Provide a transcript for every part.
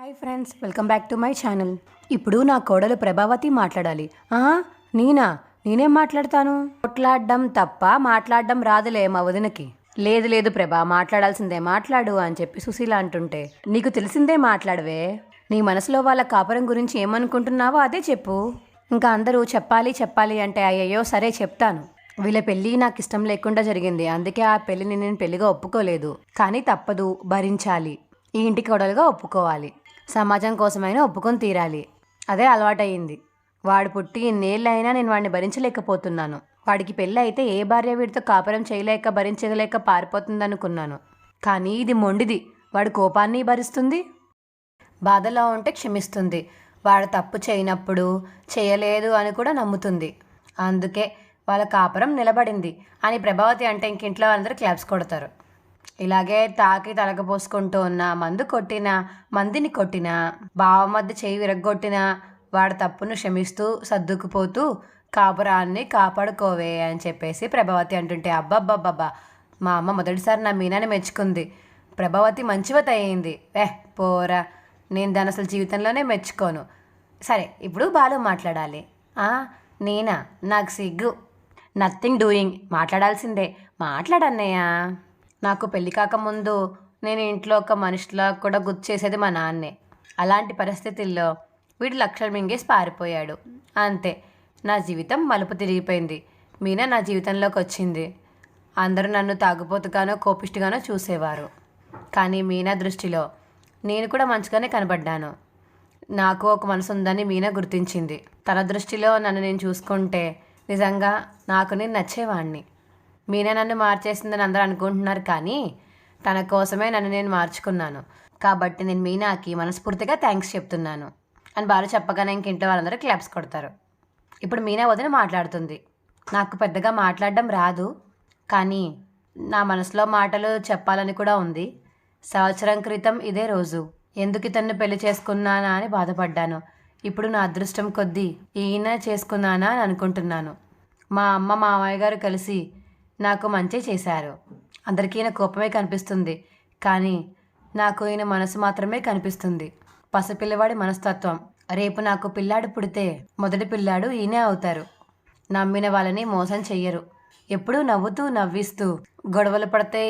Hi friends, welcome back to my channel. ఇప్పుడు నా కోడలు ప్రభావతి మాట్లాడాలి. నేనేం మాట్లాడతాను? కొట్లాడడం తప్ప మాట్లాడడం రాదులే మా వదినకి. లేదు లేదు ప్రభా, మాట్లాడాల్సిందే, మాట్లాడు అని చెప్పి సుశీల అంటుంటే, నీకు తెలిసిందే మాట్లాడవే. నీ మనసులో వాళ్ళ కాపురం గురించి ఏమనుకుంటున్నావో అదే చెప్పు. ఇంకా అందరూ చెప్పాలి చెప్పాలి అంటే అయ్యయ్యో సరే చెప్తాను. వీళ్ళ పెళ్ళి నాకు ఇష్టం లేకుండా జరిగింది, అందుకే ఆ పెళ్ళిని నేను పెళ్లిగా ఒప్పుకోలేదు. కానీ తప్పదు, భరించాలి. ఈ ఇంటికి కోడలుగా ఒప్పుకోవాలి. సమాజం కోసమైనా ఒప్పుకొని తీరాలి. అదే అలవాటయింది. వాడు పుట్టి ఇన్నేళ్ళైనా నేను వాడిని భరించలేకపోతున్నాను. వాడికి పెళ్ళి అయితే ఏ భార్య వీడితో కాపురం చేయలేక భరించలేక పారిపోతుందనుకున్నాను. కానీ ఇది మొండిది. వాడి కోపాన్ని భరిస్తుంది, బాధలో ఉంటే క్షమిస్తుంది. వాడు తప్పు చేయనప్పుడు చేయలేదు అని కూడా నమ్ముతుంది. అందుకే వాళ్ళ కాపురం నిలబడింది అని ప్రభావతి అంటే ఇంకింట్లో అందరూ క్లాప్స్ కొడతారు. ఇలాగే తాకి తలకపోసుకుంటూ ఉన్న, మందు కొట్టినా, మందిని కొట్టినా, బావ మధ్య చేయి విరగ్గొట్టినా వాడి తప్పును క్షమిస్తూ సర్దుకుపోతూ కాపురాన్ని కాపాడుకోవే అని చెప్పేసి ప్రభావతి అంటుంటే, అబ్బబ్బబ్బబ్బా, మా అమ్మ మొదటిసారి నా మీనాని మెచ్చుకుంది. ప్రభావతి మంచివత అయింది. పోరా, నేను దాని అసలు జీవితంలోనే మెచ్చుకోను. సరే, ఇప్పుడు బాలు మాట్లాడాలి. నేనా? నాకు సిగ్గు. నథింగ్ డూయింగ్, మాట్లాడాల్సిందే. మాట్లాడన్నయ్యా. నాకు పెళ్ళి కాకముందు నేను ఇంట్లో ఒక మనిషిలా కూడా గుర్తు చేసేది మా నాన్నే. అలాంటి పరిస్థితుల్లో వీడు లక్షలు మింగేసి పారిపోయాడు. అంతే, నా జీవితం మలుపు తిరిగిపోయింది. మీనా నా జీవితంలోకి వచ్చింది. అందరూ నన్ను తాగుపోతుగానో కోపిష్టిగానో చూసేవారు. కానీ మీనా దృష్టిలో నేను కూడా మంచిగానే కనబడ్డాను. నాకు ఒక మనసు ఉందని మీనా గుర్తించింది. తన దృష్టిలో నన్ను నేను చూసుకుంటే నిజంగా నాకు నేను నచ్చేవాడిని. మీనా నన్ను మార్చేసిందని అందరూ అనుకుంటున్నారు, కానీ తన కోసమే నన్ను నేను మార్చుకున్నాను. కాబట్టి నేను మీనాకి మనస్ఫూర్తిగా థ్యాంక్స్ చెప్తున్నాను అని బాలు చెప్పగానే ఇంకింట్లో వాళ్ళందరూ క్లాప్స్ కొడతారు. ఇప్పుడు మీనా వదిన మాట్లాడుతుంది. నాకు పెద్దగా మాట్లాడడం రాదు, కానీ నా మనసులో మాటలు చెప్పాలని కూడా ఉంది. సంవత్సరం క్రితం ఇదే రోజు ఎందుకు ఇతన్ని పెళ్లి చేసుకున్నానా అని బాధపడ్డాను. ఇప్పుడు నా అదృష్టం కొద్దీ ఈయన చేసుకున్నానా అని అనుకుంటున్నాను. మా అమ్మ మామయ్య గారు కలిసి నాకు మంచి చేశారు. అందరికీ ఈయన కోపమే కనిపిస్తుంది, కానీ నాకు ఈయన మనసు మాత్రమే కనిపిస్తుంది. పసిపిల్లవాడి మనస్తత్వం. రేపు నాకు పిల్లాడు పుడితే మొదటి పిల్లాడు ఈయనే అవుతారు. నమ్మిన వాళ్ళని మోసం చెయ్యరు. ఎప్పుడూ నవ్వుతూ నవ్విస్తూ గొడవలు పడితే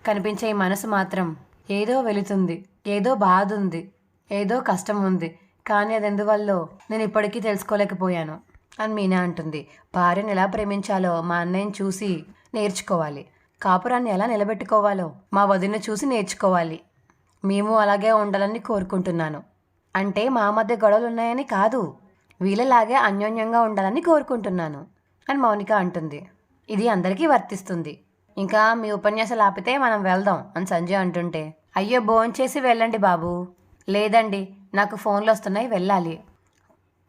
కనిపించే ఈ మనసు మాత్రం ఏదో వెళుతుంది, ఏదో బాధ ఉంది, ఏదో కష్టం ఉంది. కానీ అది ఎందువల్లో నేను ఇప్పటికీ తెలుసుకోలేకపోయాను అని మీనా అంటుంది. భార్యను ఎలా ప్రేమించాలో మా అన్నయ్యని చూసి నేర్చుకోవాలి. కాపురాన్ని ఎలా నిలబెట్టుకోవాలో మా వదిన చూసి నేర్చుకోవాలి. మేము అలాగే ఉండాలని కోరుకుంటున్నాను. అంటే మా మధ్య గొడవలు ఉన్నాయని కాదు, వీళ్ళలాగే అన్యోన్యంగా ఉండాలని కోరుకుంటున్నాను అని మౌనిక అంటుంది. ఇది అందరికీ వర్తిస్తుంది. ఇంకా మీ ఉపన్యాసాలు ఆపితే మనం వెళ్దాం అని సంజయ్ అంటుంటే, అయ్యో భోంచేసి వెళ్ళండి బాబు. లేదండి, నాకు ఫోన్లు వస్తున్నాయి, వెళ్ళాలి.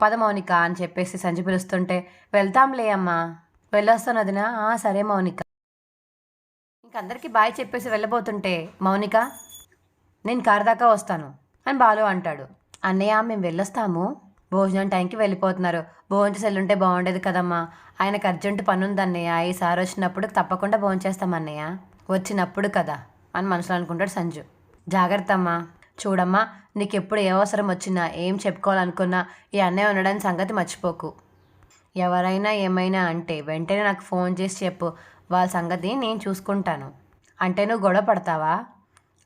పద మౌనిక అని చెప్పేసి సంజయ్ పిలుస్తుంటే, వెళ్తాంలే అమ్మా, వెళ్ళొస్తాను వదినా. సరే మౌనిక. ఇంకందరికీ బాయ్ చెప్పేసి వెళ్ళబోతుంటే, మౌనిక నేను కారు దాకా వస్తాను అని బాలు అంటాడు. అన్నయ్య మేము వెళ్ళొస్తాము, భోజనం టైంకి వెళ్ళిపోతున్నారు, భోజనం సెల్లుంటే బాగుండేది కదమ్మా. ఆయనకు అర్జెంటు పని ఉందన్నయ్య, ఈసారి వచ్చినప్పుడు తప్పకుండా భోజనం చేస్తామన్నయ్య, వచ్చినప్పుడు కదా అని మనసులో అనుకుంటాడు సంజు. జాగ్రత్త అమ్మా. చూడమ్మా, నీకు ఎప్పుడు ఏ అవసరం వచ్చినా ఏం చెప్పుకోవాలనుకున్నా ఈ అన్నయ్య ఉండడానికి సంగతి మర్చిపోకు. ఎవరైనా ఏమైనా అంటే వెంటనే నాకు ఫోన్ చేసి చెప్పు, వాళ్ళ సంగతి నేను చూసుకుంటాను. అంటే నువ్వు గొడవ పడతావా?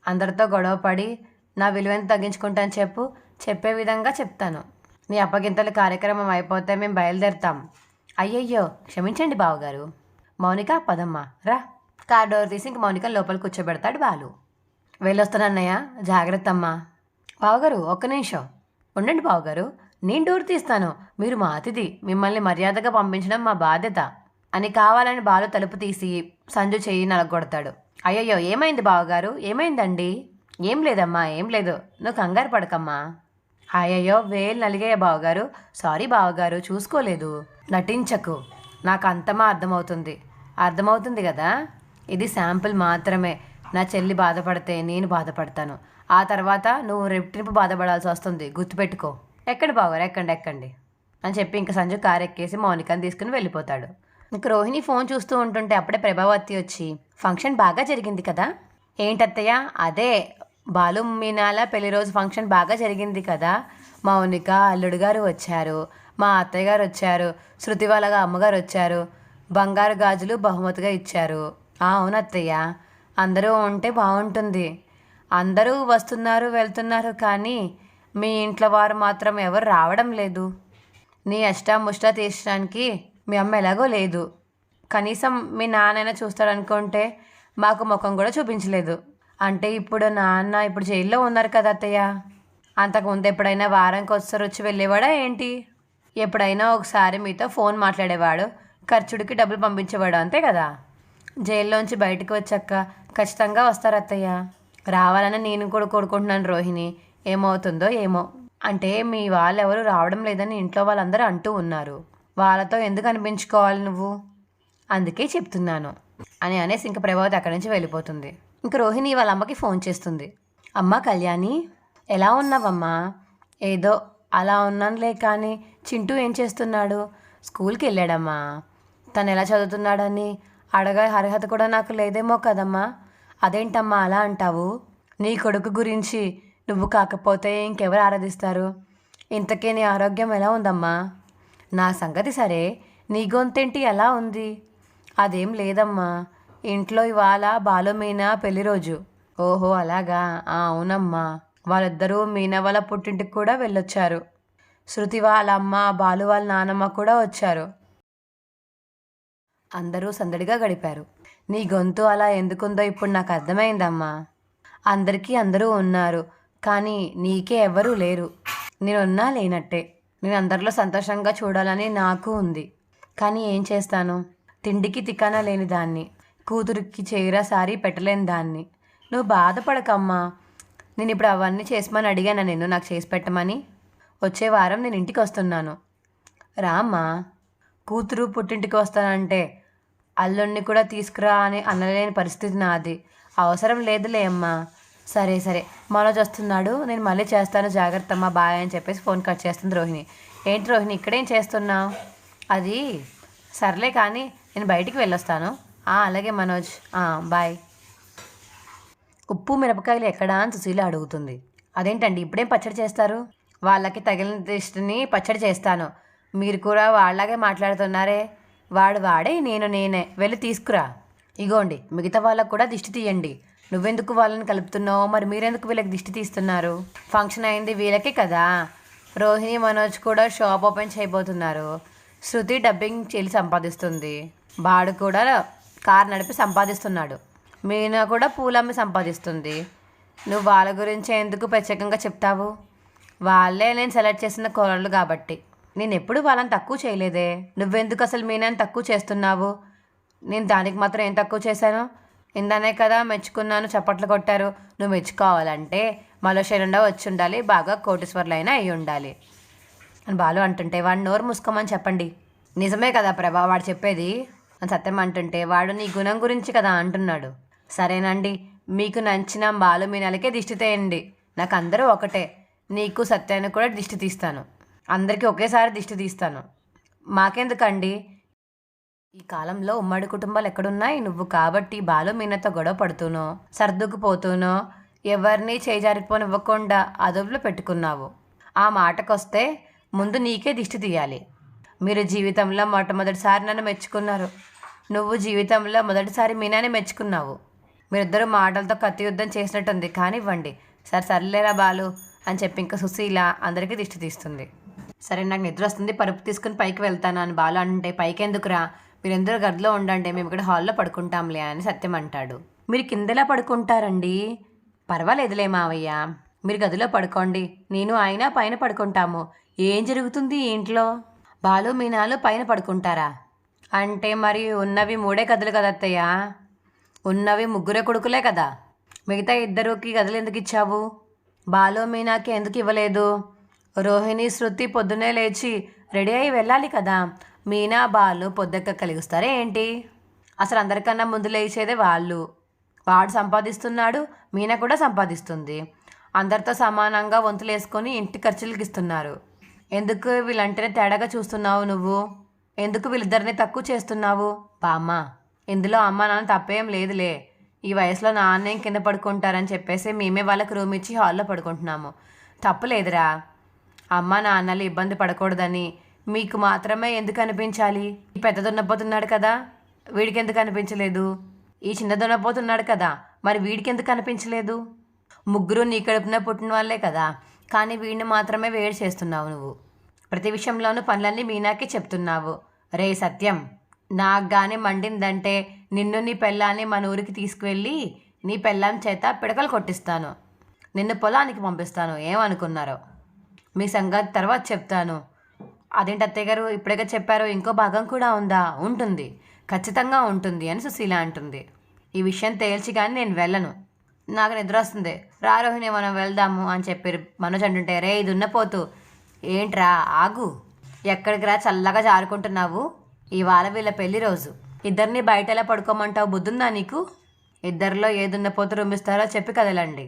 అందరితో గొడవ పడి నా విలువను తగ్గించుకుంటాను చెప్పు, చెప్పే విధంగా చెప్తాను. నీ అప్పగింతల కార్యక్రమం అయిపోతే మేము బయలుదేరుతాం. అయ్యయ్యో క్షమించండి బావగారు. మౌనిక పదమ్మా రా. కార్ డోర్ తీసి ఇంక మౌనిక లోపల కూర్చోబెడతాడు బాలు. వెళ్ళొస్తానన్నయ్య, జాగ్రత్త అమ్మా. బావగారు ఒక్క నిమిషం ఉండండి బావగారు, నేను డోర్ తీస్తాను, మీరు మా అతిథి, మిమ్మల్ని మర్యాదగా పంపించడం మా బాధ్యత అని కావాలని బాలు తలుపు తీసి సంజు చెయ్యి నలగొడతాడు. అయ్యయ్యో ఏమైంది బావగారు, ఏమైందండి? ఏం లేదమ్మా, ఏం లేదు, నువ్వు కంగారు పడకమ్మా. అయ్యయ్యో వేలు నలిగాయ బావగారు, సారీ బావగారు, చూసుకోలేదు. నటించకు, నాకు అంతమా అర్థమవుతుంది కదా. ఇది శాంపుల్ మాత్రమే. నా చెల్లి బాధపడితే నేను బాధపడతాను, ఆ తర్వాత నువ్వు రెట్టింపు బాధపడాల్సి వస్తుంది, గుర్తుపెట్టుకో. ఎక్కండి బావగారు, ఎక్కండి అని చెప్పి ఇంక సంజు కారు ఎక్కేసి మౌనికని తీసుకుని వెళ్ళిపోతాడు. ఇంక రోహిణి ఫోన్ చూస్తూ ఉంటుంటే అప్పుడే ప్రభావతి వచ్చి, ఫంక్షన్ బాగా జరిగింది కదా. ఏంటత్తయ్య? అదే బాలు మీనాల పెళ్లి రోజు ఫంక్షన్ బాగా జరిగింది కదా. మౌనిక అల్లుడు గారు వచ్చారు, మా అత్తయ్య గారు వచ్చారు, శృతి వాళ్ళగా అమ్మగారు వచ్చారు, బంగారు గాజులు బహుమతిగా ఇచ్చారు. అవును అత్తయ్య, అందరూ ఉంటే బాగుంటుంది. అందరూ వస్తున్నారు వెళ్తున్నారు, కానీ మీ ఇంట్లో వారు మాత్రం ఎవరు రావడం లేదు. నీ అష్టాముష్ట తీర్చడానికి మీ అమ్మ ఎలాగో లేదు. కనీసం మీ నాన్నైనా చూస్తాడనుకుంటే మాకు ముఖం కూడా చూపించలేదు. అంటే ఇప్పుడు నాన్న ఇప్పుడు జైల్లో ఉన్నారు కదా అత్తయ్య. అంతకుముందు ఎప్పుడైనా వారానికి ఒకసారి వచ్చి వెళ్ళేవాడా ఏంటి? ఎప్పుడైనా ఒకసారి మీతో ఫోన్ మాట్లాడేవాడు, ఖర్చుడికి డబ్బులు పంపించేవాడు, అంతే కదా. జైల్లోంచి బయటకు వచ్చాక ఖచ్చితంగా వస్తారు అత్తయ్య. రావాలని నేను కూడా కోరుకుంటున్నాను రోహిణి. ఏమవుతుందో ఏమో. అంటే మీ వాళ్ళు ఎవరు రావడం లేదని ఇంట్లో వాళ్ళందరూ అంటూ ఉన్నారు. వాళ్ళతో ఎందుకు అనిపించుకోవాలి నువ్వు? అందుకే చెప్తున్నాను అని అనేసి ఇంక ప్రభావతి అక్కడి నుంచి వెళ్ళిపోతుంది. ఇంక రోహిణి వాళ్ళ అమ్మకి ఫోన్ చేస్తుంది. అమ్మ కళ్యాణి, ఎలా ఉన్నావమ్మా? ఏదో అలా ఉన్నానులే, కానీ చింటూ ఏం చేస్తున్నాడు? స్కూల్కి వెళ్ళాడమ్మా. తను ఎలా చదువుతున్నాడని అడగా అర్హత కూడా నాకు లేదేమో కదమ్మా. అదేంటమ్మా అలా అంటావు? నీ కొడుకు గురించి నువ్వు కాకపోతే ఇంకెవరు ఆరాధిస్తారు? ఇంతకీ నీ ఆరోగ్యం ఎలా ఉందమ్మా? నా సంగతి సరే, నీ గొంతేంటి ఎలా ఉంది? అదేం లేదమ్మా, ఇంట్లో ఇవాళ బాలు మీనా పెళ్లి రోజు. ఓహో అలాగా, అవునమ్మా. వాళ్ళిద్దరూ మీనా వాళ్ళ పుట్టింటికి కూడా వెళ్ళొచ్చారు. శృతి వాళ్ళ అమ్మ, బాలు వాళ్ళ నానమ్మ కూడా వచ్చారు. అందరూ సందడిగా గడిపారు. నీ గొంతు అలా ఎందుకుందో ఇప్పుడు నాకు అర్థమైందమ్మా. అందరికీ అందరూ ఉన్నారు, కానీ నీకే ఎవ్వరూ లేరు. నేనున్నా లేనట్టే. నేను అందరిలో సంతోషంగా చూడాలని నాకు ఉంది, కానీ ఏం చేస్తాను? తిండికి తికానా లేని దాన్ని, కూతురికి చీర సారీ పెట్టలేని దాన్ని. నువ్వు బాధపడకమ్మా. నేను ఇప్పుడు అవన్నీ చేసమని అడిగాను నేను, నాకు చేసి పెట్టమని. వచ్చే వారం నేను ఇంటికి వస్తున్నాను, రామ్మా. కూతురు పుట్టింటికి వస్తానంటే అల్లుడిని కూడా తీసుకురా అని అనలేని పరిస్థితి నాది. అవసరం లేదులే అమ్మా. సరే సరే, మనోజ్ వస్తున్నాడు, నేను మళ్ళీ చేస్తాను, జాగ్రత్త అమ్మా, బాయ్ అని చెప్పేసి ఫోన్ కట్ చేస్తుంది రోహిణి. ఏంటి రోహిణి ఇక్కడేం చేస్తున్నావు? అది సర్లే కానీ నేను బయటికి వెళ్ళొస్తాను. అలాగే మనోజ్, బాయ్. ఉప్పు మిరపకాయలు ఎక్కడా అని సుశీల అడుగుతుంది. అదేంటండి ఇప్పుడేం పచ్చడి చేస్తారు? వాళ్ళకి తగిలిన దిష్టిని పచ్చడి చేస్తాను. మీరు కూడా వాళ్ళలాగే మాట్లాడుతున్నారే. వాడే, నేను నేనే. వెళ్ళి తీసుకురా. ఇగోండి, మిగతా వాళ్ళకు కూడా దిష్టి తీయండి. నువ్వెందుకు వాళ్ళని కలుపుతున్నావు? మరి మీరెందుకు వీళ్ళకి దిష్టి తీస్తున్నారు? ఫంక్షన్ అయింది వీళ్ళకే కదా. రోహిణి, మనోజ్ కూడా షాప్ ఓపెన్ చేయబోతున్నారు. శృతి డబ్బింగ్ చెల్లి సంపాదిస్తుంది. వాడు కూడా కార్ నడిపి సంపాదిస్తున్నాడు. మీనా కూడా పూలమ్మి సంపాదిస్తుంది. నువ్వు వాళ్ళ గురించి ఎందుకు ప్రత్యేకంగా చెప్తావు? వాళ్ళే నేను సెలెక్ట్ చేసిన కోడళ్ళు కాబట్టి. నేను ఎప్పుడు వాళ్ళని తక్కువ చేయలేదే. నువ్వెందుకు అసలు మీనాని తక్కువ చేస్తున్నావు? నేను దానికి మాత్రం ఏం తక్కువ చేశాను? ఇందానే కదా మెచ్చుకున్నాను, చప్పట్లు కొట్టారు. నువ్వు మెచ్చుకోవాలంటే మలేషియా వచ్చి ఉండాలి, బాగా కోటీశ్వర్లైనా అయి ఉండాలి అని బాలు అంటుంటే, వాడు నోరు మూసుకోమని చెప్పండి. నిజమే కదా ప్రభా వాడు చెప్పేది అని సత్యం అంటుంటే, వాడు నీ గుణం గురించి కదా అంటున్నాడు. సరేనండి, మీకు నచ్చిన బాలు మీనాలకే దిష్టి తీయండి. నాకు అందరూ ఒకటే. నీకు సత్యాన్ని కూడా దిష్టి తీస్తాను. అందరికీ ఒకేసారి దిష్టి తీస్తాను. మాకెందుకండి? ఈ కాలంలో ఉమ్మడి కుటుంబాలు ఎక్కడున్నాయి? నువ్వు కాబట్టి బాలు మీనతో గొడవ పడుతూనో సర్దుకుపోతూనో ఎవరిని చేజారిపోనివ్వకుండా అదుపులో పెట్టుకున్నావు. ఆ మాటకొస్తే ముందు నీకే దిష్టి తీయాలి. మీరు జీవితంలో మొట్టమొదటిసారి నన్ను మెచ్చుకున్నారు. నువ్వు జీవితంలో మొదటిసారి మీనాని మెచ్చుకున్నావు. మీరిద్దరూ మాటలతో కత్తి యుద్ధం చేసినట్టుంది. కానివ్వండి. సర్లేరా బాలు అని చెప్పి ఇంకా సుశీల అందరికీ దిష్టి తీస్తుంది. సరే, నాకు నిద్ర వస్తుంది, పరుపు తీసుకుని పైకి వెళ్తాను అని బాలు అంటే, పైకి ఎందుకురా, మీరెందరూ గదిలో ఉండండి, మేము ఇక్కడ హాల్లో పడుకుంటాంలే అని సత్యం అంటాడు. మీరు కిందలా పడుకుంటారండి? పర్వాలేదులే మావయ్య, మీరు గదిలో పడుకోండి, నేను ఆయన పైన పడుకుంటాము. ఏం జరుగుతుంది ఇంట్లో? బాలు మీనాలు పైన పడుకుంటారా? అంటే మరి ఉన్నవి 3 గదులు కదా అత్తయ్య. ఉన్నవి 3 కొడుకులే కదా. మిగతా 2కి గదులు ఎందుకు ఇచ్చావు? బాలు మీనాకి ఎందుకు ఇవ్వలేదు? రోహిణి, శృతి పొద్దున్నే లేచి రెడీ అయి వెళ్ళాలి కదా. మీనా, బాలు పొద్దుక్క కలిగిస్తారే ఏంటి? అసలు అందరికన్నా ముందు లేచేదే వాళ్ళు. వాడు సంపాదిస్తున్నాడు, మీనా కూడా సంపాదిస్తుంది. అందరితో సమానంగా వంతులు వేసుకొని ఇంటి ఖర్చులకి ఇస్తున్నారు. ఎందుకు వీళ్ళంటేనే తేడాగా చూస్తున్నావు నువ్వు? ఎందుకు వీళ్ళిద్దరిని తక్కువ చేస్తున్నావు? బామ్మ, ఇందులో అమ్మ నాన్న తప్పేం లేదులే. ఈ వయసులో నాన్నేం కింద పడుకుంటారని చెప్పేసి మేమే వాళ్ళకి రూమ్ ఇచ్చి హాల్లో పడుకుంటున్నాము. తప్పులేదురా, అమ్మ నాన్నలు ఇబ్బంది పడకూడదని మీకు మాత్రమే ఎందుకు అనిపించాలి? ఈ పెద్ద దున్నపోతున్నాడు కదా, వీడికి ఎందుకు అనిపించలేదు? ఈ చిన్న దున్నపోతున్నాడు కదా, మరి వీడికి ఎందుకు అనిపించలేదు? ముగ్గురు నీ కడుపున పుట్టిన వాళ్ళే కదా, కానీ వీడిని మాత్రమే వేడి చేస్తున్నావు నువ్వు. ప్రతి విషయంలోనూ పనులన్నీ మీనాకే చెప్తున్నావు. రే సత్యం, నాకు కానీ మండిందంటే నిన్ను నీ పెళ్ళాన్ని మన ఊరికి తీసుకువెళ్ళి నీ పెళ్ళాం చేత పిడకలు కొట్టిస్తాను, నిన్ను పొలానికి పంపిస్తాను. ఏమనుకున్నారో మీ సంగతి తర్వాత చెప్తాను. అదేంటి అత్తయ్య గారు ఇప్పుడే చెప్పారు, ఇంకో భాగం కూడా ఉందా? ఉంటుంది, ఖచ్చితంగా ఉంటుంది అని సుశీల అంటుంది. ఈ విషయం తేల్చి కానీ నేను వెళ్ళను, నాకు నిద్ర వస్తుంది, రా రోహిణి మనం వెళ్దాము అని చెప్పి మనోజ్ అంటుంటే, రే ఇది ఉన్నపోతూ ఏంట్రా ఆగు, ఎక్కడికి రా చల్లగా జారుకుంటున్నావు, ఇవాళ వీళ్ళ పెళ్లి రోజు, ఇద్దరిని బయట ఎలా పడుకోమంటావు? బుద్ధుందా నీకు? ఇద్దరిలో ఏదున్నపోతూ రూమ్ ఇస్తారో చెప్పి కదలండి.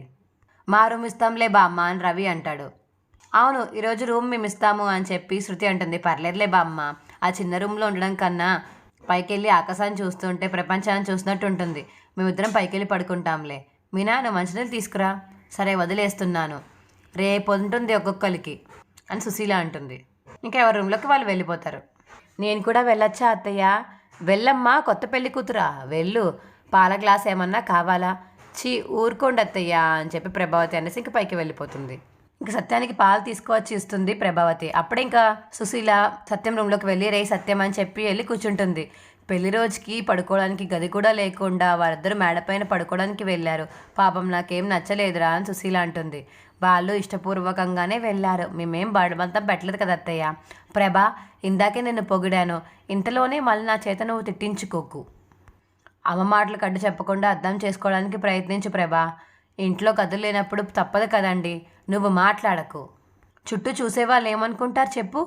మా రూమ్ ఇస్తాంలే బామ్మ అని రవి అంటాడు. అవును ఈరోజు రూమ్ మేము ఇస్తాము అని చెప్పి శృతి అంటుంది. పర్లేదులే బామ్మ, ఆ చిన్న రూమ్లో ఉండడం కన్నా పైకి వెళ్ళి ఆకాశాన్ని చూస్తుంటే ప్రపంచాన్ని చూసినట్టు ఉంటుంది, మేమిద్దరం పైకి వెళ్ళి పడుకుంటాంలే. మీనా నువ్వు మంచినీళ్ళు తీసుకురా. సరే వదిలేస్తున్నాను, రేపు ఉంటుంది ఒక్కొక్కరికి అని సుశీల అంటుంది. ఇంకా ఎవరి రూమ్లోకి వాళ్ళు వెళ్ళిపోతారు. నేను కూడా వెళ్ళొచ్చా అత్తయ్య? వెళ్ళమ్మా, కొత్త పెళ్లి కూతురా, వెళ్ళు. పాల గ్లాస్ ఏమన్నా కావాలా? ఊరుకోండి అత్తయ్య అని చెప్పి ప్రభావతి అనేసి ఇంక పైకి వెళ్ళిపోతుంది. ఇంక సత్యానికి పాలు తీసుకువచ్చి ఇస్తుంది ప్రభావతి. అప్పుడే ఇంకా సుశీల సత్యం రూమ్లోకి వెళ్ళి రే సత్యం అని చెప్పి వెళ్ళి కూర్చుంటుంది. పెళ్లి రోజుకి పడుకోవడానికి గది కూడా లేకుండా వారిద్దరూ మేడపైన పడుకోవడానికి వెళ్ళారు. పాపం నాకేం నచ్చలేదురా అని సుశీల అంటుంది. వాళ్ళు ఇష్టపూర్వకంగానే వెళ్ళారు, మేమేం బడబంతం పెట్టలేదు కదా అత్తయ్య. ప్రభా, ఇందాకే నిన్ను పొగిడాను, ఇంతలోనే మళ్ళీ నా చేత నువ్వు తిట్టించుకోకు. అమ్మ మాటలు కడ్డు చెప్పకుండా అర్థం చేసుకోవడానికి ప్రయత్నించు ప్రభా. ఇంట్లో కథలు లేనప్పుడు తప్పదు కదండి, నువ్వు మాట్లాడకు. చుట్టూ చూసేవాళ్ళు ఏమనుకుంటారు చెప్పు?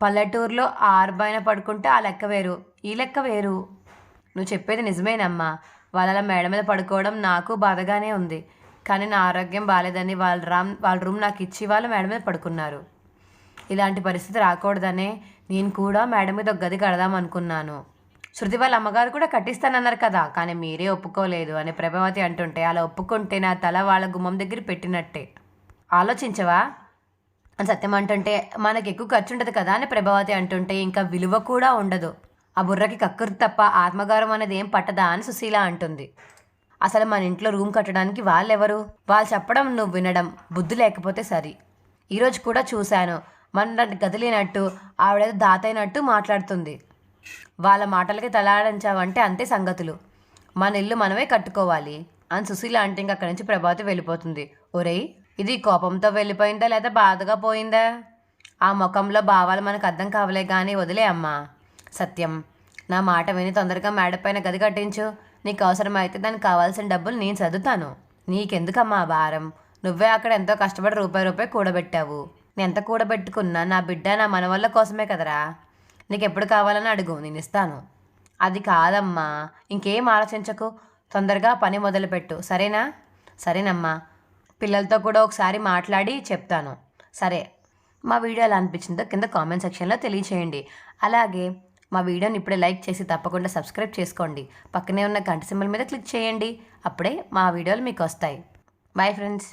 పల్లెటూరులో ఆరుబైన పడుకుంటే ఆ లెక్క వేరు, ఈ లెక్క వేరు. నువ్వు చెప్పేది నిజమేనమ్మా, వాళ్ళ మేడ మీద పడుకోవడం నాకు బాధగానే ఉంది, కానీ నా ఆరోగ్యం బాగాలేదని వాళ్ళ రూమ్ నాకు ఇచ్చి వాళ్ళ మేడ మీద పడుకున్నారు. ఇలాంటి పరిస్థితి రాకూడదనే నేను కూడా మేడ మీద ఒక గది కడదాం అనుకున్నాను. శృతి వాళ్ళ అమ్మగారు కూడా కట్టిస్తానన్నారు కదా, కానీ మీరే ఒప్పుకోలేదు అని ప్రభావతి అంటుంటే, అలా ఒప్పుకుంటే నా తల వాళ్ళ గుమ్మం దగ్గర పెట్టినట్టే, ఆలోచించవా అని సత్యం అంటుంటే, మనకి ఎక్కువ ఖర్చు ఉండదు కదా అని ప్రభావతి అంటుంటే, ఇంకా విలువ కూడా ఉండదు, ఆ బుర్రకి కక్కురు తప్ప ఆత్మగారం అనేది ఏం పట్టదా అని సుశీల అంటుంది. అసలు మన ఇంట్లో రూమ్ కట్టడానికి వాళ్ళెవరు? వాళ్ళు చెప్పడం నువ్వు వినడం, బుద్ధి లేకపోతే సరి. ఈరోజు కూడా చూశాను, మన గదిలినట్టు ఆవిడేదో దాతైనట్టు మాట్లాడుతుంది. వాళ్ళ మాటలకి తలాడించావంటే అంతే సంగతులు. మన ఇల్లు మనమే కట్టుకోవాలి అని సుశీల అంటే ఇంక అక్కడి నుంచి ప్రభావతి వెళ్ళిపోతుంది. ఒరేయ్, ఇది కోపంతో వెళ్ళిపోయిందా లేదా బాధగా పోయిందా? ఆ ముఖంలో భావాలు మనకు అర్థం కావలే కానీ వదిలే అమ్మా. సత్యం, నా మాట విని తొందరగా మేడపైన గది కట్టించు, నీకు అవసరమైతే దానికి కావాల్సిన డబ్బులు నేను చదువుతాను. నీకెందుకమ్మా భారం? నువ్వే అక్కడ ఎంతో కష్టపడి రూపాయి కూడబెట్టావు. నేను ఎంత కూడబెట్టుకున్నా నా బిడ్డ నా మనవళ్ళ కోసమే కదరా. నీకు ఎప్పుడు కావాలని అడుగు, నేను ఇస్తాను. అది కాదమ్మా, ఇంకేం ఆలోచించకు, తొందరగా పని మొదలుపెట్టు, సరేనా? సరేనమ్మా, పిల్లలతో కూడా ఒకసారి మాట్లాడి చెప్తాను. సరే, మా వీడియో ఎలా అనిపించిందో కింద కామెంట్ సెక్షన్లో తెలియచేయండి. అలాగే మా వీడియోని ఇప్పుడే లైక్ చేసి తప్పకుండా సబ్స్క్రైబ్ చేసుకోండి. పక్కనే ఉన్న గంట సింబల్ మీద క్లిక్ చేయండి, అప్పుడే మా వీడియోలు మీకు వస్తాయి. Bye friends.